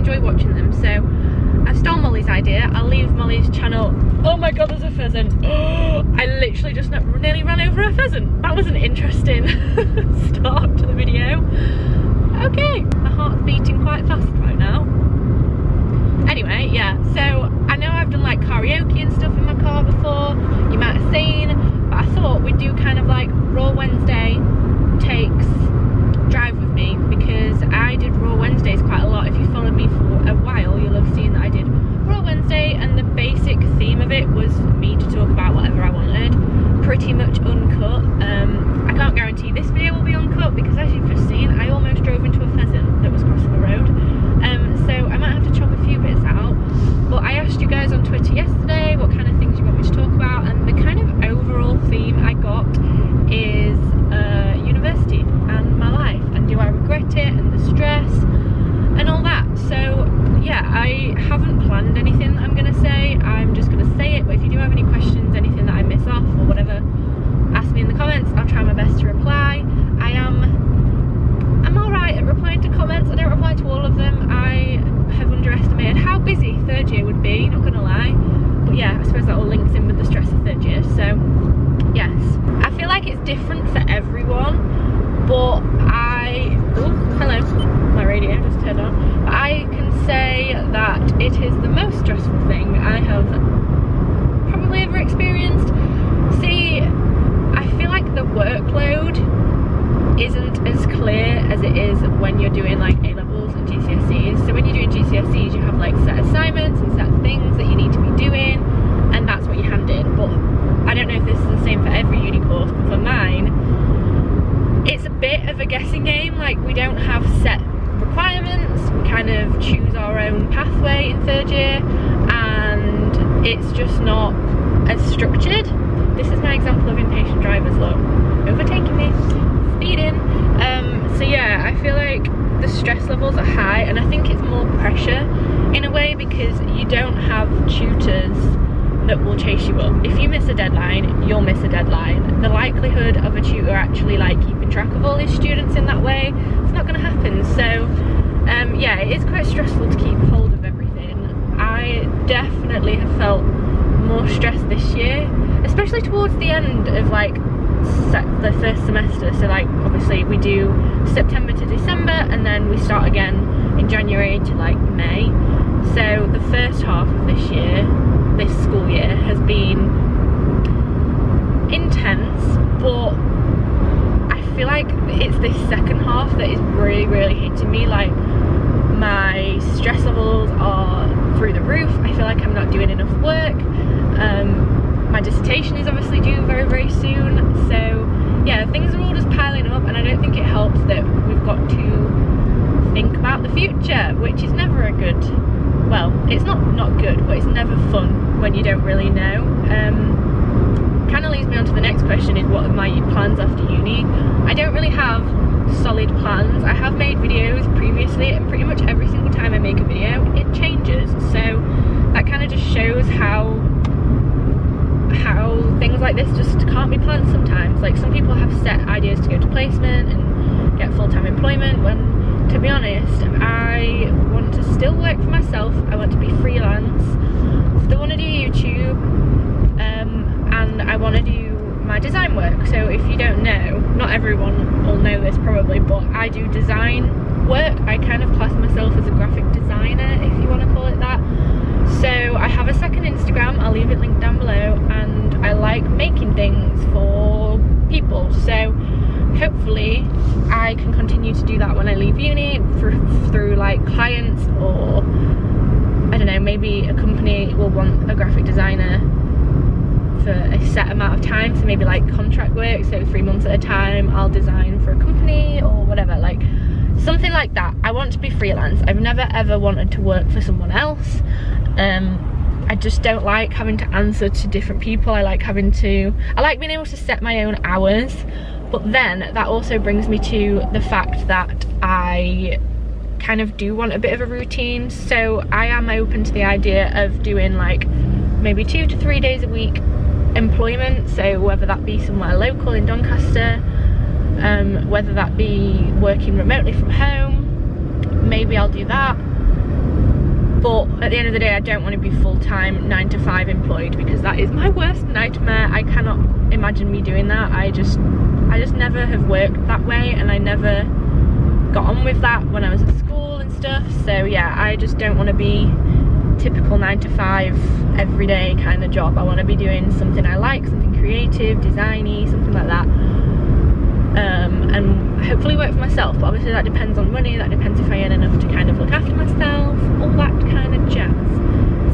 enjoy watching them. So I stole Molly's idea. I'll leave Molly's channel. Oh my god, there's a pheasant. Oh, I literally just nearly ran over a pheasant. That was an interesting start to the video. Okay, my heart's beating quite fast right now. Anyway, yeah, so I know I've done like karaoke and stuff in my car before, you might have seen, but I thought we'd do kind of like Raw Wednesday takes drive with me, because I did Raw Wednesdays quite a lot. If you followed me for a while, you'll have seen that I did Raw Wednesday, and the basic theme of it was me to talk about whatever I wanted, pretty much uncut. I can't guarantee this video will be uncut, because as you've just seen, I almost drove into a pheasant that was crossing the road. So I might have to chop a few bits out, but I asked you guys on Twitter yesterday what kind of things you want me to talk about, and the kind of overall theme I got is university and my life, and do I regret it, and the stress and all that. So yeah, I haven't planned anything that I'm gonna say, I'm just gonna say it. But if you do have any questions, anything that I miss off or whatever, ask me in the comments. I'll try my best to reply. I'm alright at replying to comments. I don't reply to all of them. I have underestimated how busy third year would be, not gonna lie. But yeah, I suppose that all links in with the stress of third year. So yes, I feel like it's different for everyone, but oh, hello, my radio just turned on. But I can say that it is the most stressful thing I have probably ever experienced. See, I feel like the workload isn't as clear as it is when you're doing like A-levels and GCSEs. So when you're doing GCSEs, you have like set assignments and set things that you need to be doing, and that's what you hand in. But I don't know if this is the same for every uni course, but for mine, it's a bit of a guessing game. Like, we don't have set requirements, we kind of choose our own pathway in third year, and it's just not as structured. This is my example of impatient drivers, look, overtaking me, speeding. So yeah, I feel like the stress levels are high, and I think it's more pressure in a way, because you don't have tutors that will chase you up. If you miss a deadline, you'll miss a deadline. The likelihood of a tutor actually like keeping track of all his students in that way, it's not going to happen. So yeah, it is quite stressful to keep hold of everything. I definitely have felt more stressed this year, especially towards the end of like the first semester. So like, obviously we do September to December, and then we start again in January to like May. So the first half of this year, this school year, has been intense, but I feel like it's this second half that is really hitting me. Like, my stress levels are through the roof. I feel like I'm not doing enough work. My dissertation is obviously due very soon, so yeah, things are all just piling up, and I don't think it helps that we've got to think about the future, which is never a good, well, it's not good, but it's never fun when you don't really know. Kind of leads me on to the next question, is what are my plans after uni? I don't really have solid plans. I have made videos previously, and pretty much every single time I make a video it changes, so that kind of just shows how things like this just can't be planned sometimes. Like, some people have set ideas to go to placement and get full-time employment, when, to be honest, I want to still work for myself. I want to be freelance, still want to do YouTube, and I want to do my design work. So if you don't know, not everyone will know this probably, but I do design work. I kind of class myself as a graphic designer, if you want to call it that. So I have a second Instagram, I'll leave it linked down below, and I like making things for people. So hopefully I can continue to do that when I leave uni, through like clients, or I don't know, maybe a company will want a graphic designer for a set amount of time, so maybe like contract work, so 3 months at a time I'll design for a company or whatever, like something like that. I want to be freelance. I've never ever wanted to work for someone else. I just don't like having to answer to different people. I like being able to set my own hours, but then that also brings me to the fact that I kind of do want a bit of a routine. So I am open to the idea of doing like maybe 2 to 3 days a week employment, so whether that be somewhere local in Doncaster, whether that be working remotely from home, maybe I'll do that. But at the end of the day, I don't want to be full-time 9 to 5 employed, because that is my worst nightmare. I cannot imagine me doing that. I just never have worked that way, and I never got on with that when I was at school and stuff. So yeah, I just don't want to be typical 9 to 5 everyday kind of job. I want to be doing something I like, something creative, designy, something like that, and hopefully work for myself. But obviously that depends on money, that depends if I earn enough to kind of look after myself, all that kind of jazz.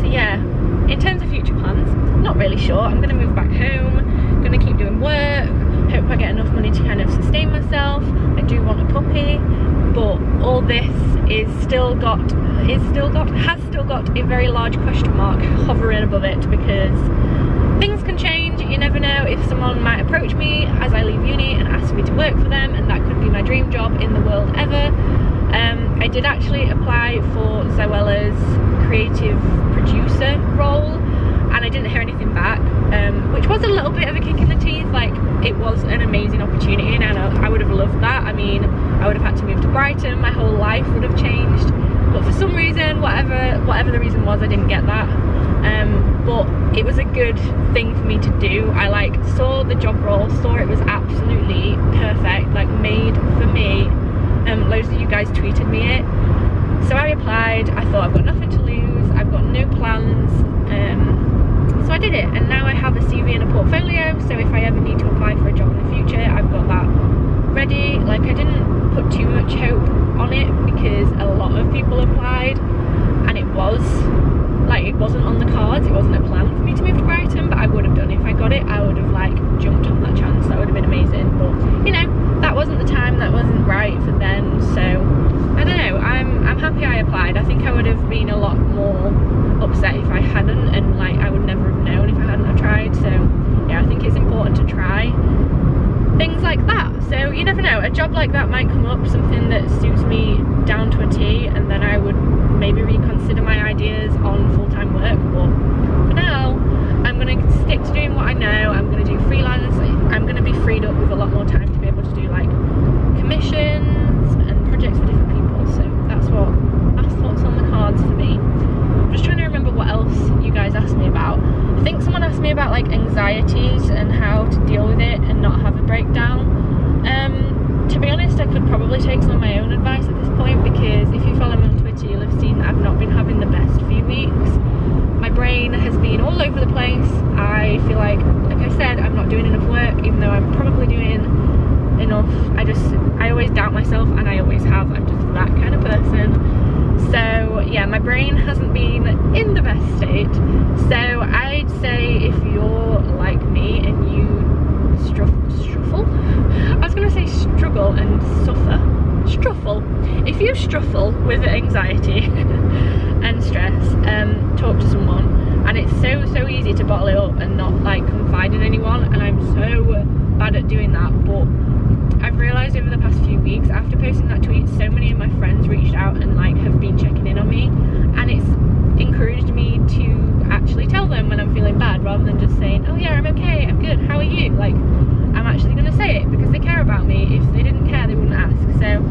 So yeah, in terms of future plans, not really sure. I'm going to move back home, I'm going to keep doing work, hope I get enough money to kind of sustain myself. I do want a puppy, but all this has still got a very large question mark hovering above it, because things can change. You never know if someone might approach me as I leave uni and ask me to work for them, and that could be my dream job in the world ever. I did actually apply for Zoella's creative producer role, and I didn't hear anything back, which was a little bit of a kick in the teeth. Like, it was an amazing opportunity, and I would have loved that. I mean, I would have had to move to Brighton, my whole life would have changed, but for some reason, whatever the reason was, I didn't get that. But it was a good thing for me to do. I like saw the job role, saw it was absolutely perfect, like made for me. Loads of you guys tweeted me it, so I applied. I thought, I've got nothing to lose, I've got no plans, so I did it, and now I have a CV and a portfolio, so if I ever need to apply for a job in the future, I've got that ready. Like, I didn't put too much hope on it because a lot of people applied, and it wasn't on the cards, it wasn't a plan for me to move to Brighton, but I would have done. If I got it, I would have like jumped on that chance. That would have been amazing, but you know, that wasn't the time, that wasn't right for them. So I don't know, I'm happy I applied. I think I would have been a lot more upset if I hadn't, and like I would never have known if I hadn't have tried. So yeah, I think it's important to try things like that. So you never know, a job like that might come up, something that suits me down to a T, and then I would maybe reconsider my ideas on full-time work. But for now, I'm going to stick to doing what I know. I'm going to do freelance. I'm going to be freed up with a lot more time to be able to do like commissions and projects for different people. So that's what's on the cards for me. I'm just trying to remember what else you guys asked me about. I think someone asked me about like anxieties and how to deal with it and not have a breakdown. To be honest, I could probably take some of my own advice at this point, because if you follow me on Twitter, you'll have seen that I've not been having the best few weeks. My brain has been all over the place. I feel like I said, I'm not doing enough work, even though I'm probably doing enough. I always doubt myself, and I always have. I'm just that kind of person. So yeah, my brain hasn't been in the best state. So I'd say if you're like me and you struggle and suffer. If you struggle with anxiety and stress, talk to someone. And it's so easy to bottle it up and not like confide in anyone, and I'm so bad at doing that. But I've realised over the past few weeks, after posting that tweet, so many of my friends reached out and like have been checking in on me, and it's encouraged me to actually tell them when I'm feeling bad, rather than just saying, oh yeah, I'm okay, I'm good, how are you? Like, I'm actually going to say it because they care about me. If they didn't care, they wouldn't ask. So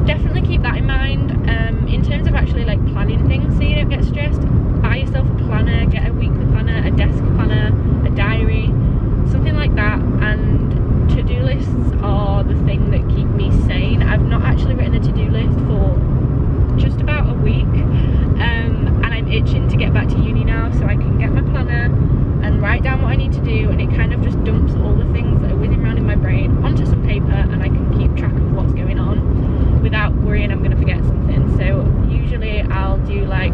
definitely keep that in mind. In terms of actually like planning things so you don't get stressed, buy yourself a planner, get a weekly planner, a desk planner, a diary, something like that. And to-do lists are the thing that keep me sane. I've not actually written a to-do list for just about a week, and I'm itching to get back to uni now so I can get my planner and write down what I need to do, and it kind of just dumps all the things that are whizzing around in my brain onto some paper, and I can keep track of what's going on without worrying I'm going to forget something. So usually I'll do like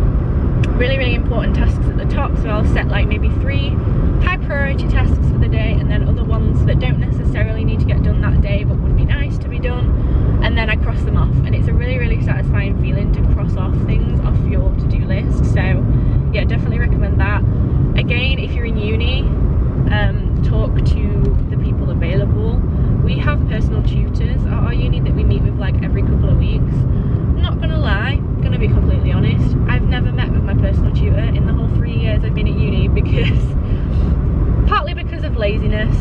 really important tasks at the top, so I'll set like maybe 3 high priority tasks for the day, and then other ones that don't necessarily need to get done that day but would be nice to be done, and then I cross them off. And it's a really satisfying feeling to cross off things off your to-do list. So yeah, definitely recommend that. Again, if you're in uni, talk to the people available. We have personal tutors at our uni that we meet with like every couple of weeks. I'm not gonna lie, I'm gonna be completely honest, I've never met with my personal tutor in the whole 3 years I've been at uni, partly because of laziness,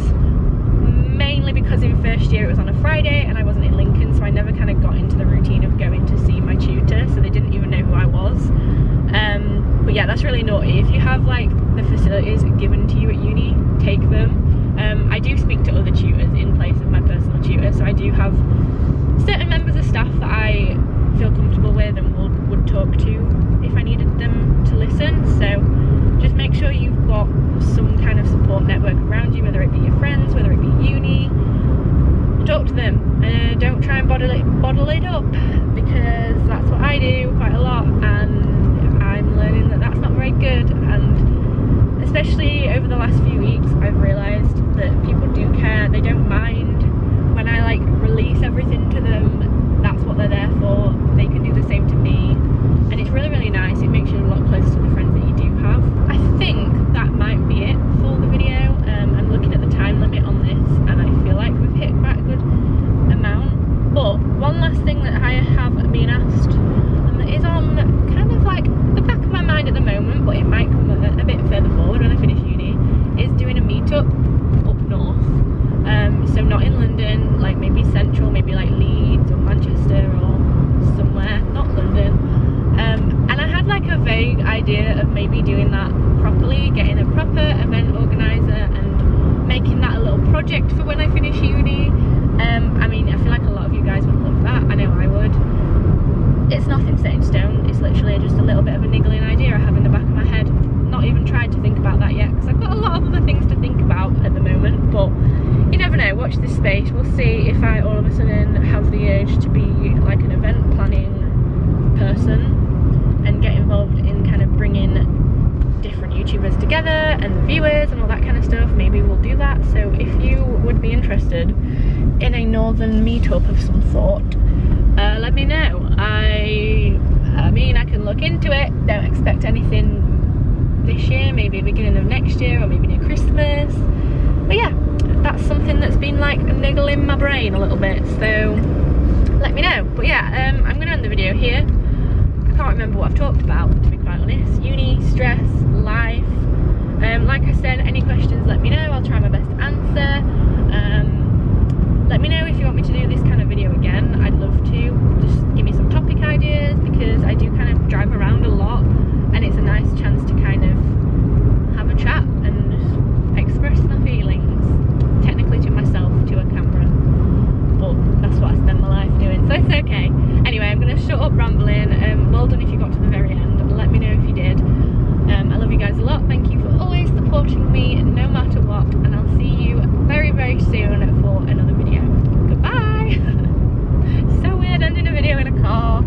mainly because in first year it was on a Friday and I wasn't in Lincoln, so I never kind of got into the routine of going to see my tutor, so they didn't even know who I was. But yeah, that's really naughty. If you have like the facilities given to you at uni, take them. I do speak to other tutors in place of my personal tutor, so I do have certain members of staff that I feel comfortable with and would talk to if I needed them to listen. So just make sure you've got some kind of support network around you, whether it be your friends, whether it be uni. Talk to them. Don't try and bottle it up, because that's what I do quite a lot, and I'm learning that that's not very good. And especially over the last few weeks, I've realised that people do care. They don't mind when I like release everything to them. That's what they're there for. They can do the same to me, and it's really, really nice. It makes you a lot closer to the friends that you do have. I think that might be it for the video. I'm looking at the time limit on this, and I feel like we've hit quite a good amount. But one last thing that I have been asked, and that is on kind of like the back of my mind at the moment, but it might come a bit further forward when I finish uni, is doing a meetup up north. So not in London, like maybe central, maybe like Leeds or Manchester or somewhere, not London. And I had like a vague idea of maybe doing that properly, getting a proper event organiser and making that a little project for when I finish uni. I mean, I feel like a lot of you guys would love that. I know I would. It's nothing set in stone. It's literally just a little bit of a niggling idea I have in the back of my head. Not even tried to think about that yet, because I've got a lot of other things to think about at the moment, but you never know. Watch this space. We'll see if I all of a sudden have the urge to be like an event planning person and get involved in kind of bringing different YouTubers together and the viewers and all that kind of stuff. Maybe we'll do that. So if you would be interested in a northern meetup of some sort, let me know. I mean, I can look into it. Don't expect anything this year, maybe beginning of next year, or maybe near Christmas. But yeah, that's something that's been like niggling my brain a little bit, so let me know. But yeah, I'm gonna end the video here. I can't remember what I've talked about, to be quite honest. Uni, stress, life. Like I said, any questions, let me know. I'll try my best to answer. Let me know if you want me to do this kind of video again. I'd love to. Just give me some topic ideas, because I do kind of drive around a lot, and it's a nice chance to kind of have a chat and just express my feelings, technically to myself, to a camera, but that's what I spend my life doing, so it's okay. Anyway, I'm going to shut up rambling. Well done if you got to the very end. Let me know if you did. I love you guys a lot. Thank you for always supporting me, no matter what, and I'll see you very, very soon for another video. Goodbye. So weird ending a video in a car.